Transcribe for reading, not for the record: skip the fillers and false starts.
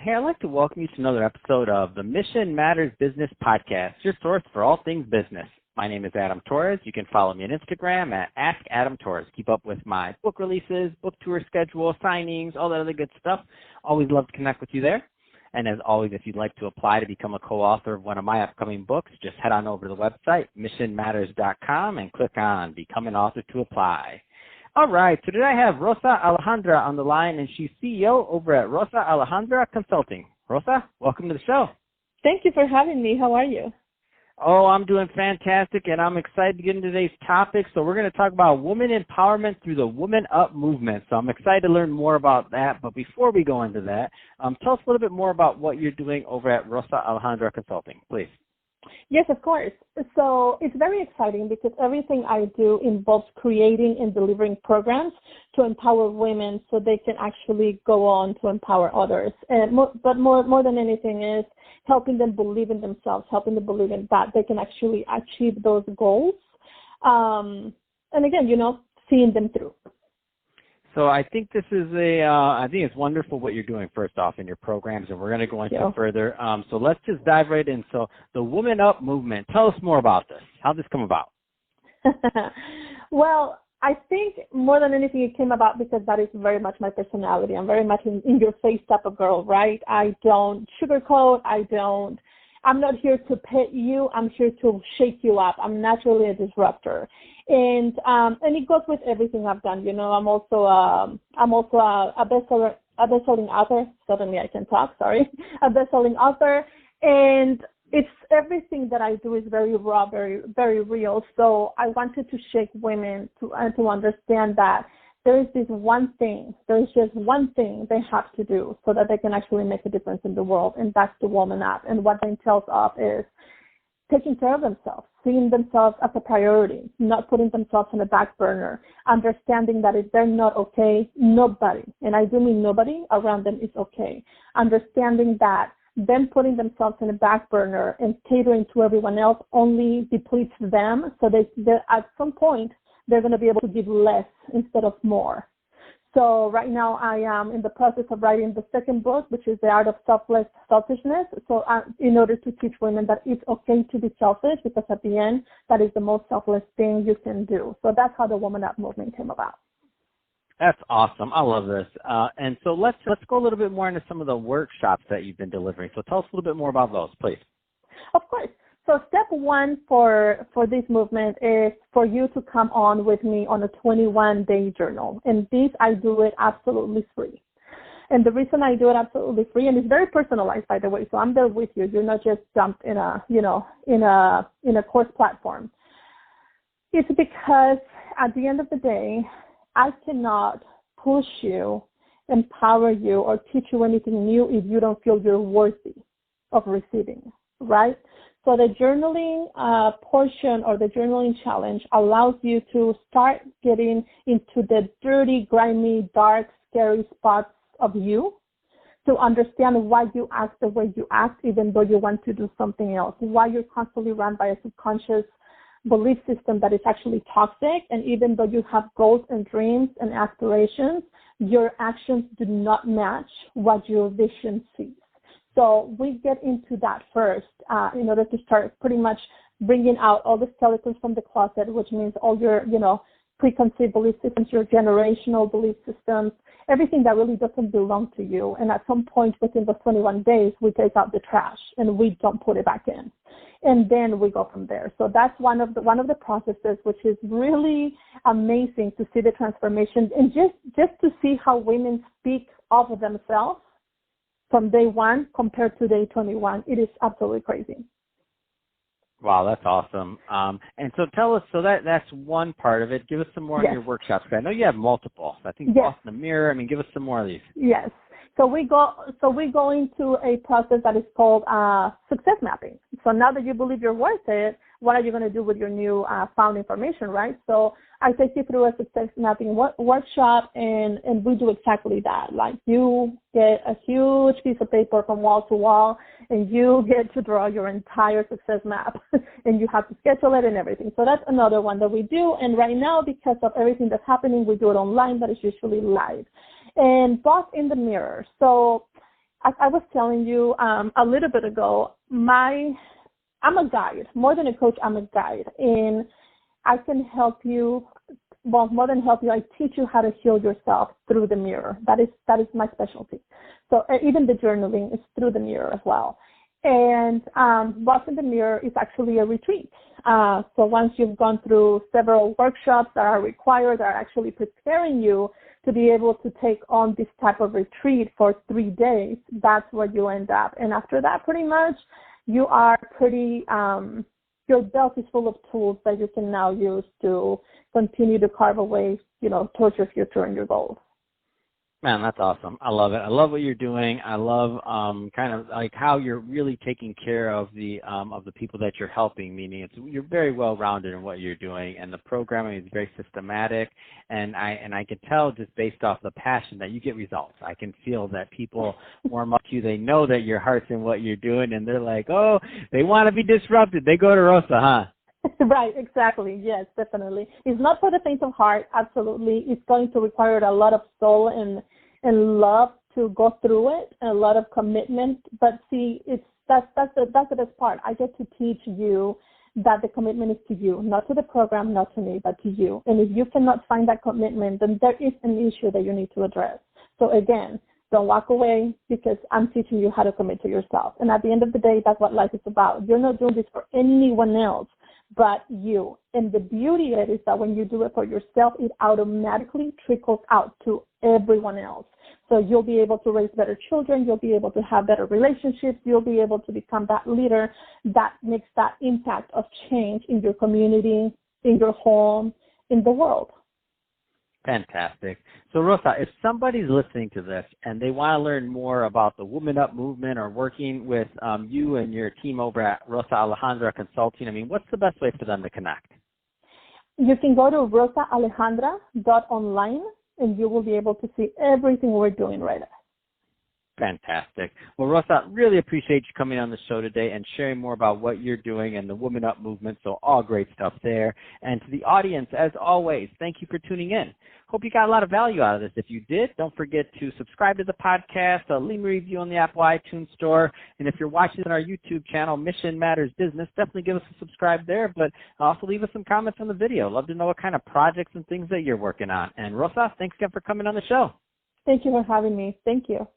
Hey, I'd like to welcome you to another episode of the Mission Matters Business Podcast, your source for all things business. My name is Adam Torres. You can follow me on Instagram at AskAdamTorres. Keep up with my book releases, book tour schedule, signings, all that other good stuff. Always love to connect with you there. And as always, if you'd like to apply to become a co-author of one of my upcoming books, just head on over to the website, missionmatters.com, and click on Become an Author to apply. All right, so today I have Rosa Alejandra on the line, and she's CEO over at Rosa Alejandra Consulting. Rosa, welcome to the show. Thank you for having me. How are you? Oh, I'm doing fantastic, and I'm excited to get into today's topic. So we're going to talk about women empowerment through the Woman Up movement. So I'm excited to learn more about that. But before we go into that, tell us a little bit more about what you're doing over at Rosa Alejandra Consulting, please. Yes, of course. So it's very exciting because everything I do involves creating and delivering programs to empower women so they can actually go on to empower others. But more than anything is helping them believe in themselves, helping them believe in that they can actually achieve those goals. And again, seeing them through. So I think this is I think it's wonderful what you're doing first off in your programs, and we're going to go into it further. So let's just dive right in. So the Woman Up movement, tell us more about this. How'd this come about? Well, I think more than anything it came about because that is very much my personality. I'm very much in your face type of girl, right? I don't sugarcoat. I'm not here to pet you. I'm here to shake you up. I'm naturally a disruptor. And it goes with everything I've done. I'm also a best-selling author. Suddenly I can talk, sorry. A best-selling author. And it's everything that I do is very raw, very, very real. So I wanted to shake women to understand that there is just one thing they have to do so that they can actually make a difference in the world, and that's the Woman Up. And what that entails of is taking care of themselves, seeing themselves as a priority, not putting themselves on the back burner, understanding that if they're not okay, nobody, and I do mean nobody around them is okay, understanding that them putting themselves in the back burner and catering to everyone else only depletes them, so they at some point they're going to be able to give less instead of more. So right now I am in the process of writing the second book, which is The Art of Selfishness. So in order to teach women that it's okay to be selfish, because at the end, that is the most selfless thing you can do. So that's how the Woman Up movement came about. That's awesome. I love this. And so let's go a little bit more into some of the workshops that you've been delivering. So tell us a little bit more about those, please. Of course. So step one for this movement is for you to come on with me on a 21-day journal. And this, I do it absolutely free. And the reason I do it absolutely free, and it's very personalized, by the way, so I'm there with you. You're not just dumped in a course platform. It's because at the end of the day, I cannot push you, empower you, or teach you anything new if you don't feel you're worthy of receiving, right? So the journaling portion or the journaling challenge allows you to start getting into the dirty, grimy, dark, scary spots of you, to understand why you act the way you act, even though you want to do something else, why you're constantly run by a subconscious belief system that is actually toxic, and even though you have goals and dreams and aspirations, your actions do not match what your vision sees. So we get into that first in order to start pretty much bringing out all the skeletons from the closet, which means all your, preconceived belief systems, your generational belief systems, everything that really doesn't belong to you. And at some point within the 21 days, we take out the trash and we don't put it back in. And then we go from there. So that's one of the processes, which is really amazing to see the transformation and just to see how women speak of themselves from day one compared to day 21. It is absolutely crazy. Wow, that's awesome. And so tell us, so that's one part of it. Give us some more on your workshops. I know you have multiple. I think Boss in the Mirror. Give us some more of these. Yes. So we go into a process that is called success mapping. So now that you believe you're worth it, what are you going to do with your new found information, right? So I take you through a success mapping workshop, and we do exactly that. Like, you get a huge piece of paper from wall to wall, and you get to draw your entire success map, and you have to schedule it and everything. So that's another one that we do. And right now, because of everything that's happening, we do it online, but it's usually live. And Boss in the Mirror. So as I was telling you a little bit ago, I'm a guide. More than a coach, I'm a guide. And I can help you, well, more than help you, I teach you how to heal yourself through the mirror. That is my specialty. So even the journaling is through the mirror as well. And what's in the mirror is actually a retreat. So once you've gone through several workshops that are required, that are actually preparing you to be able to take on this type of retreat for 3 days, that's where you end up. And after that, pretty much, you are pretty, your belt is full of tools that you can now use to continue to carve away, towards your future and your goals. Man, that's awesome. I love it. I love what you're doing. I love kind of like how you're really taking care of the people that you're helping, meaning you're very well rounded in what you're doing, and the programming is very systematic, and I can tell just based off the passion that you get results. I can feel that people warm up to you. They know that your heart's in what you're doing, and they're like, oh, they want to be disrupted. They go to Rosa, huh? Right, exactly. Yes, definitely. It's not for the faint of heart, absolutely. It's going to require a lot of soul and love to go through it, and a lot of commitment. But see, that's the best part. I get to teach you that the commitment is to you, not to the program, not to me, but to you. And if you cannot find that commitment, then there is an issue that you need to address. So again, don't walk away, because I'm teaching you how to commit to yourself. And at the end of the day, that's what life is about. You're not doing this for anyone else but you. And the beauty of it is that when you do it for yourself, it automatically trickles out to everyone else. So you'll be able to raise better children, you'll be able to have better relationships, you'll be able to become that leader that makes that impact of change in your community, in your home, in the world. Fantastic. So, Rosa, if somebody's listening to this and they want to learn more about the Woman Up movement or working with you and your team over at Rosa Alejandra Consulting, what's the best way for them to connect? You can go to rosaalejandra.online, and you will be able to see everything we're doing right now. Fantastic. Well, Rosa, really appreciate you coming on the show today and sharing more about what you're doing and the Woman Up movement. So all great stuff there. And to the audience, as always, thank you for tuning in. Hope you got a lot of value out of this. If you did, don't forget to subscribe to the podcast, leave me a review on the Apple iTunes Store. And if you're watching on our YouTube channel, Mission Matters Business, definitely give us a subscribe there. But also leave us some comments on the video. Love to know what kind of projects and things that you're working on. And Rosa, thanks again for coming on the show. Thank you for having me. Thank you.